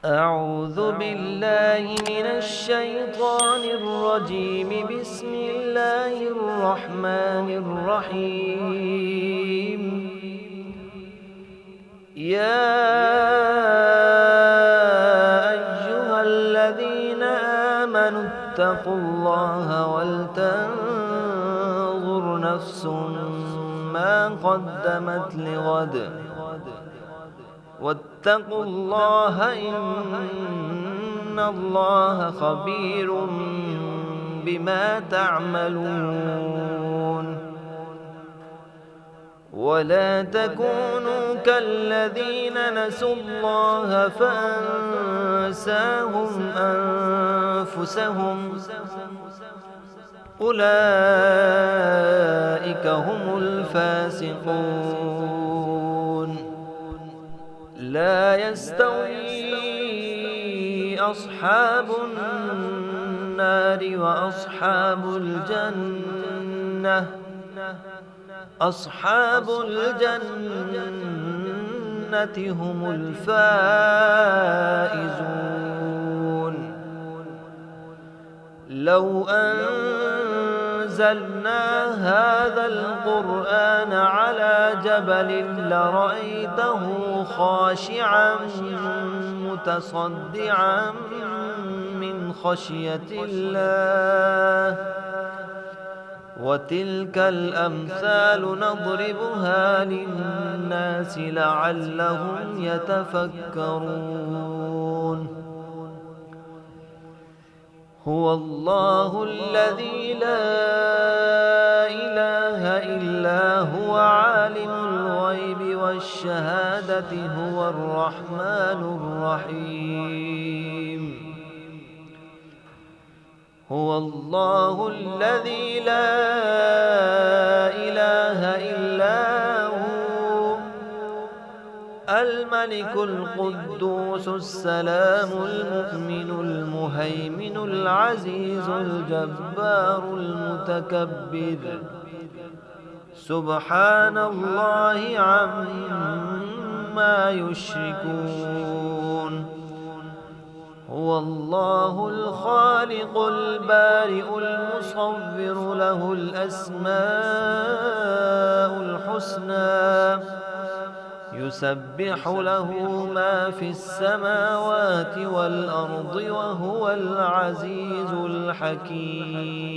أعوذ بالله من الشيطان الرجيم. بسم الله الرحمن الرحيم. يا أيها الذين آمنوا اتقوا الله ولتنظر نفس ما قدمت لغد واتقوا الله إن الله خبير بما تعملون. ولا تكونوا كالذين نسوا الله فأنساهم أنفسهم أولئك هم الفاسقون. لا يستوي أصحاب النار وأصحاب الجنة. أصحاب الجنة هم الفائزون. لو أنزلنا هذا القرآن على جبل لرأيته خاشعا متصدعا من خشية الله. وتلك الأمثال نضربها للناس لعلهم يتفكرون. هو الله الذي لا إله إلا هو عالم الغيب والشهادة هو الرحمن الرحيم. هو الله الذي لا إله إلا هو الملك القدوس السلام المؤمن المهيمن العزيز الجبار المتكبر. سبحان الله عما يشركون. هو الله الخالق البارئ المصور له الأسماء الحسنى يسبح له ما في السماوات والأرض وهو العزيز الحكيم.